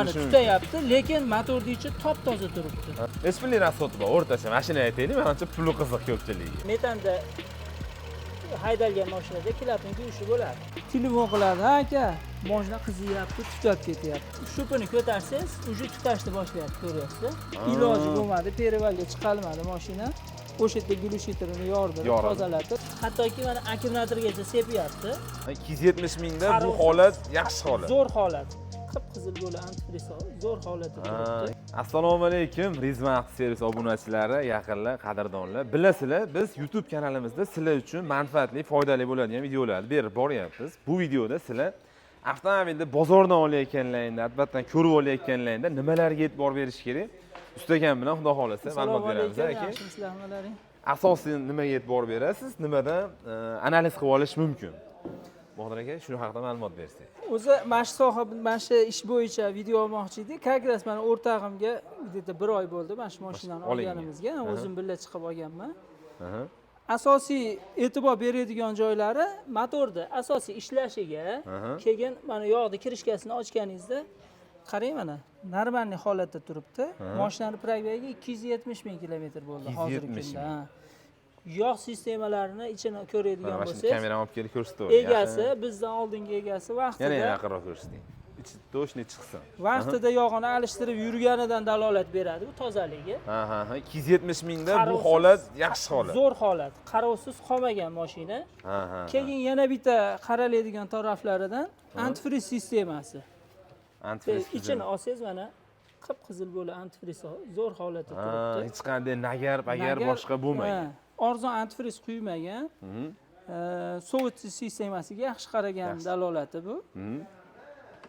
Mana tutyapti, lekin motorni ichi top-toza turibdi. Necha pullik rasxod bor o'rtacha? Mashina aytaylik, menimcha puli qiziq ko'pchiligi. Metanda haydalgan mashinada klapning kuyishi bo'ladi. Telefon qiladi, "Ha aka, mashina qizyapti, tutab ketyapti." Shupini ko'tarsangiz, uje tutashni boshlayapti, ko'ryapsiz. Iloji bo'lmadi, perivalga chiqolmadi mashina. O'sha yerda glyushitrini yordi, tozaladi. Hattoki mana akkumulyatorgacha sepyapti. 270 mingda bu holat yaxshi holat. Zo'r holat. Qip-qizil bo'lib antifriz zo'r holatda turibdi. Assalomu alaykum, Rizmat servis obunachilari, yaqinlar, qadrdonlar. Bilasizlar, biz YouTube kanalimizda sizlar uchun manfaatli, foydali bo'ladigan videolarni berib boryapmiz. Bu videoda sizlar avtomobilni bozordan olayotganlaringda, albatta ko'rib olayotganlaringda nimalarga e'tibor berish kerak? Ustakam bilan xudo xolasa ma'lumot beramiz, aka. Yaxshimisizlar? Asosiy nimaga e'tibor berasiz, nimadan analiz qilib olish mumkin? Botir aka, shu haqida ma'lumot bersangiz. O'zi mana shu soha, mana shu ish bo'yicha video olmoqchi edik. Как раз mana o'rtog'imga где-то 1 oy bo'ldi mana shu mashinani olganimizga. O'zim birga chiqib olganman. Asosiy e'tibor beradigan joylari motorda asosiy ishlashiga, keyin mana yoqda kirishkasini ochganingizda qarang, mana normalniy holatda turibdi. Mashinani probegi 270 ming kilometr bo'ldi hozirgi kunda. Yog' sistemalarini ichini ko'radigan bo'lsangiz, kamerani olib kelib ko'rsatdi. Egasi, bizdan oldingi egasi vaqtida yana yaqinroq ko'rsating. Ichi to'shni chiqsin. Vaqtida yog'ini alishtirib yurganidan dalolat beradi bu tozaligi. 270 mingda bu holat yaxshi holat. Zo'r holat. Qarovsiz qolmagan mashina. Keyin yana bitta qaraladigan taraflaridan antifriz sistemasi. Antifriz ichini olsangiz mana qip-qizil bo'lib antifriz zo'r holatda turibdi. Hech qanday nagar boshqa bo'lmagan. Arzon antifriz quymagan. Sovutish sistemasiga yaxshi qaragan dalolati bu.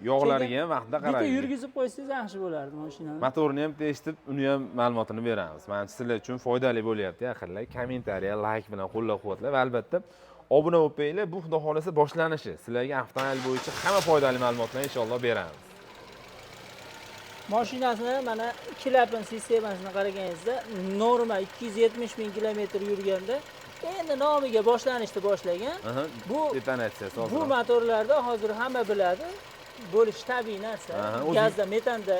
Yog'lariga ham vaqtida qarang. Bitta yurgizib qo'ysangiz yaxshi bo'lardi mashinani. Motorni ham eshitib, uni ham ma'lumotini beramiz. Mana sizlar uchun foydali bo'lyapti, yaqinlar. Kommentariya, like bilan qo'llab-quvvatlab va albatta obuna bo'lib qo'yinglar. Bu xudo xolasa boshlanishi. Sizlarga avtomobil bo'yicha hamma foydali ma'lumotlarni inshaalloh beramiz. Mashinasini mana klapin sistemasini qaraganingizda normal 270 ming kilometr yurganda endi nomiga boshlanishni boshlagan. Bu detonatsiyasi hozir. Bu motorlarda hozir hamma biladi. Bo'lish tabiiy narsa. Gazda, metanda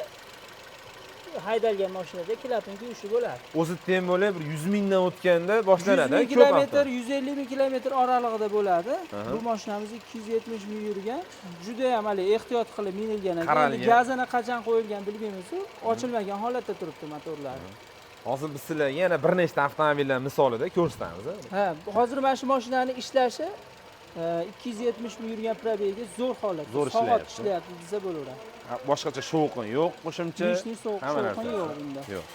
haydalgan mashinada klapin kuyishi bo'ladi. O'zi tem bo'lib 100 mingdan o'tganda boshlanadi, ko'p kilometr, 150 ming kilometr oralig'ida bo'ladi. Bu mashinamiz 270 ming yurgan. Juda ham hali ehtiyot qilib minilgan ekan. Gazini qachon qo'yilgan bilmaymiz. Ochilmagan holatda turibdi motorlari. Hozir biz sizlarga yana bir nechta avtomobillar misolida ko'rsatamiz. Hozir mana shu mashinaning ishlashi 270 ming yurgan probegi zo'r holatda. Soat ishlayapti desa bo'laveradi. Boshqacha shovqin yo'q, qo'shimcha hamma narsa yo'q bunda. Yo'q.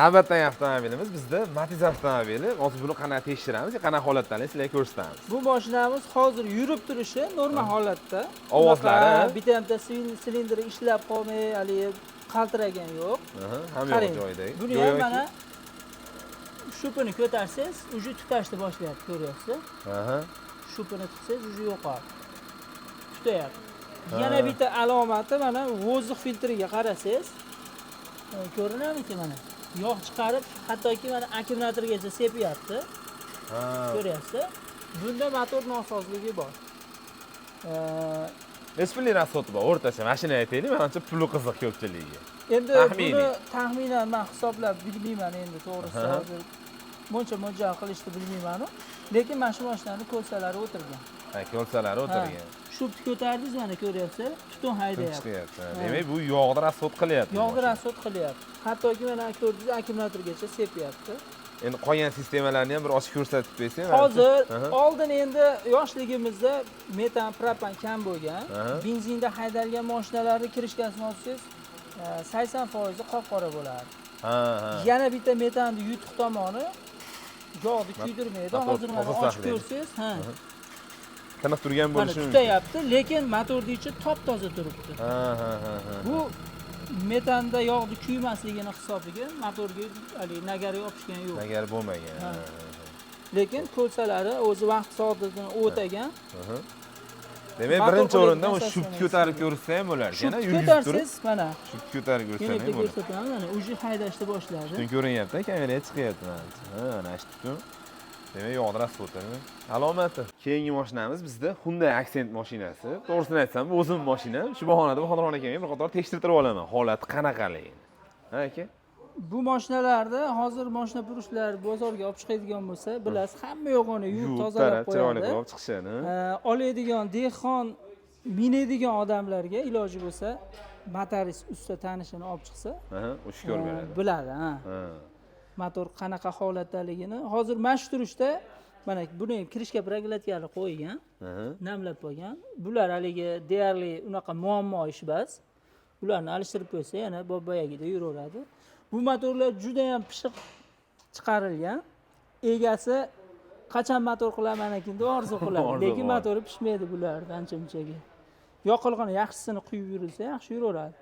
Navbatdagi avtomobilimiz bizda Matiz avtomobili. Hozir buni qanaqa tekshiramiz, qanaqa holatda sizlarga ko'rsatamiz. Bu mashinamiz hozir yurib turishi normal holatda. Ovozlari, bitta silindri ishlab qolmay, hali qaltiragan yo'q. Hamma yo'q joyida. Buni ham mana shupini ko'tarsangiz, uje tutashni boshlayapti, ko'ryapsiz? Shupini tutsangiz, uje yo'qoladi. Tutyapti. Yana bitta alomati mana vozdux filtriga qarasangiz, ko'rinadiki mana yog' chiqarib, hattoki mana akkumulyatorgacha sepyapti. Ko'ryapsiz? Bunda motor nosozligi bor. Necha pullik rasxod bor o'rtacha? Mashina aytaylik, menimcha puli qiziq ko'pchiligiga. Endi buni taxminan men hisoblab bilmayman endi to'g'risi. Hozir buncha mo'ljal qilishni bilmayman. Lekin mana shu mashinani ko'rsalari o'tirgan. Ko'rsalari o'tirgan. Shubni ko'tardingiz, mana ko'ryapsiz, tutun haydayapti. Demak, bu yog'da rasxod qilyapti. Yog'da rasxod qilyapti. Hattoki mana ko'rdingiz, akkumulyatorgacha sepyapti. Endi qolgan sistemalarni ham bir ochib ko'rsatib qo'ysangiz. Hozir oldin endi yoshligimizda metan, propan kam bo'lgan. Benzinda haydalgan mashinalarni kirishkasini olsangiz, 80% qop-qora bo'lardi. Yana bitta metanning yutuq tomoni yog'ni kuydirmaydi. Hozir mana ochib ko'rsangiz, tiniq turgan bo'lishi mumkin. Tutyapti, lekin motorning ichi top-toza turibdi. Bu metanda yog'ni kuymasligini hisobiga motorga hali nagar yopishgan yo'q. Nagar bo'lmagan. Lekin ko'rsalari o'zi vaqt soatidan o'tagan. Demak, birinchi o'rinda shubni ko'tarib ko'rsa ham bo'lar ekan, yurib turib. Mana shubni ko'tarib ko'rsa ham bo'ladi. Ko'rsataman, mana uji haydashni boshladi. Tutun ko'rinyapti, kameraga chiqyapti. Mana shu tutun. Demak, yog'ni rasvotini. Alomati. Keyingi mashinamiz bizda Hyundai Accent mashinasi. To'g'risini aytsam, bu o'zim mashinam. Shu bahonada Bahodirxon akamga bir qator tekshirtirib olaman, holati qanaqaligini. Ha, aka? Bu mashinalarni hozir mashina purushlar bozorga olib chiqadigan bo'lsa, bilasiz, hamma yo'g'ini yuvib tozalab chiroyli qo'yadi. qilib chiqishadi. Oladigan dehqon minadigan odamlarga iloji bo'lsa, motorist usta tanishini olib chiqsa, o'sha ko'rib biladi, ha. Motor qanaqa holatdaligini. Hozir mana shu turishda mana buni ham kirishga proglatkalar qo'ygan, namlab qo'ygan. Bular haligi deyarli unaqa muammo ish emas. Ularni alishtirib qo'ysa, yana boboyagida yuraveradi. Bu motorlar juda ham pishiq chiqarilgan. Egasi qachon motor qilaman ekan deb orzu qiladi. Lekin motori pishmaydi bulardan ancha-munchaga. Yoqilg'ini yaxshisini quyib yurilsa, yaxshi yuraveradi.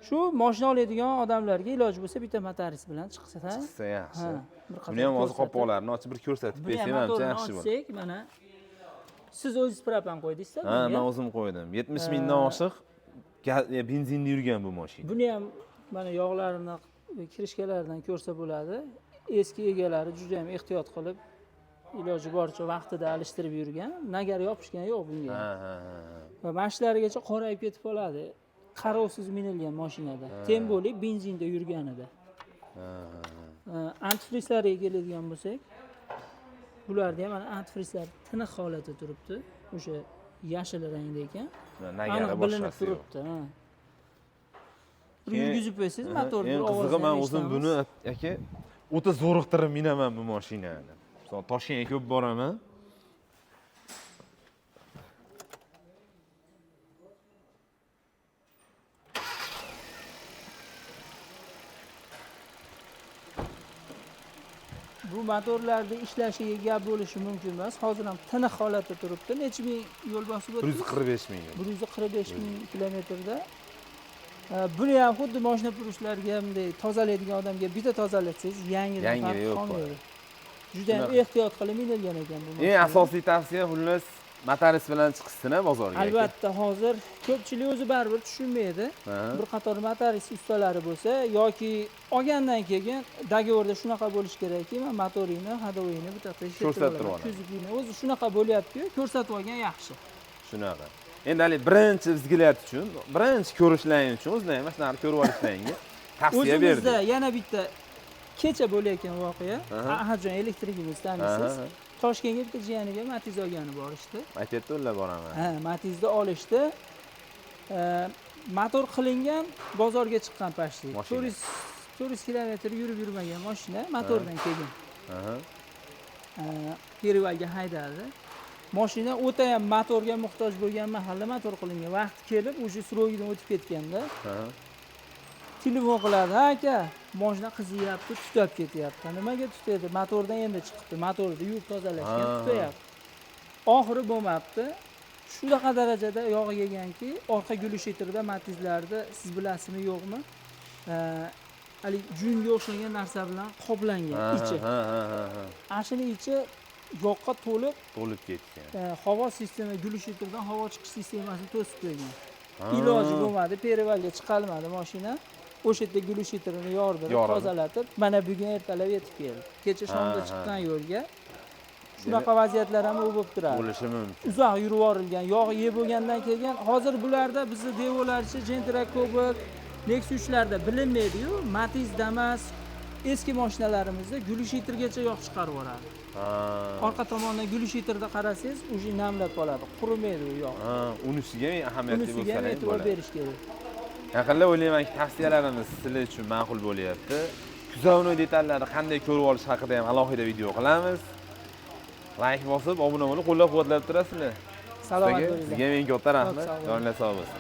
Shu mashina oladigan odamlarga iloji bo'lsa bitta motorist bilan chiqsa yaxshi. Buni ham hozir qopqoqlarini ochib bir ko'rsatib bersa menimcha yaxshi bo'ladi. Mana siz o'zingiz propan qo'ydingiz-da? Ha, men o'zim qo'ydim. 70 mingdan oshiq benzinda yurgan bu mashina. Buni ham mana yog'larini kirishkalaridan ko'rsa bo'ladi. Eski egalari juda ham ehtiyot qilib, iloji boricha vaqtida alishtirib yurgan. Nagar yopishgan yo'q bunga. Va mashinalarigacha qorayib ketib qoladi. Qarovsiz minilgan mashinada. Temboli benzinda yurganida. Antifrizlarga keladigan bo'lsak, bularda ham mana antifrizlar tiniq holatda turibdi. O'sha yashil rangda ekan. Nagari bilinib turibdi. Yurgizib qo'ysangiz motorni bir ovozdan eshitamiz. Men o'zim buni aka o'ta zo'riqtirib minaman bu mashinani. Misol Toshkentga ko'p boraman. Bu motorlarda ishlashiga gap bo'lishi mumkin emas. Hozir ham tiniq holatda turibdi. Necha ming yo'l bosib o'tdi? 145 ming. 145 ming kilometrda. Buni ham xuddi mashina purishlarga bunday tozalaydigan odamga bitta tozalatsangiz, yangidan farqi qolmaydi. Juda ham ehtiyot qilib minilgan ekan bu mashina. Eng asosiy tavsiya xullas motorist bilan chiqishsin bozorga. Albatta, hozir ko'pchilik o'zi baribir tushunmaydi. Bir qator motorist ustalari bo'lsa yoki olgandan keyin dogovorda shunaqa bo'lish kerakki, men motoringni, hadovoyingni bitta ko'rsatib olaman. Kuzugini o'zi shunaqa bo'lyapti-ku, ko'rsatib olgan yaxshi. Shunaqa. Endi hali birinchi bizgilar uchun, birinchi ko'rishlaring uchun o'zlaring mana shunaqa ko'rib olishlaringga tavsiya berdik. O'zimizda yana bitta kecha bo'layotgan voqea. Ahadjon elektrikimiz tanisiz. Toshkentga bitta jiyaniga Matiz olgani borishdi. Aytayapti, ular boraman. Matizda olishdi. Motor qilingan, bozorga chiqqan pashti. 400 kilometr yurib yurmagan mashina motordan kelgan. Perivalga haydadi. Mashina o'ta ham motorga muhtoj bo'lgan mahalla motor qilingan. Vaqti kelib, o'sha srogidan o'tib ketganda telefon qiladi, aka, mashina qiziyapti, tutab ketyapti. Nimaga tutadi? Motordan endi chiqibdi. Motorni yuvib tozalashgan tutyapti. Oxiri bo'lmabdi. Shunaqa darajada yog'i yeganki, orqa gulyshitrda Matizlarda siz bilasizmi, yo'qmi? Hali junga o'xshagan narsa bilan qoplangan ichi. Ashini ichi yoqqa to'lib ketgan. Havo sistema gulyshitrdan havo chiqish sistemasini to'sib qo'ygan. Iloji bo'lmadi, perivalga chiqolmadi mashina. O'sha yerda gulyshitrni yordirib, tozalatib, mana bugun ertalab yetib keldi. Kecha shomda chiqqan yo'lga. Shunaqa vaziyatlar ham bo'lib turadi. Bo'lishi mumkin. Uzoq yurib yuborilgan, yog' yeb bo'lgandan keyin, hozir bularda bizni devolarchi Gentra Cobalt, Nexus'larda bilinmaydi-yu, Matiz, Damas, eski mashinalarimizda gulyshitrgacha yog' chiqarib yuboradi. Orqa tomondan gulyshitrda qarasangiz, o'sha namlab qoladi, qurimaydi u yog'. Unisiga ahamiyatli bo'lsa e'tibor berish kerak. Yaqinda o'ylaymanki, tavsiyalarimiz sizlar uchun ma'qul bo'lyapti. Kuzovni detallari qanday ko'rib olish haqida ham alohida video qilamiz. Like bosib, obuna bo'lib, qo'llab-quvvatlab turasizlar. Salomat bo'linglar. Sizga ming katta rahmat. Joninglar sog' bo'lsin.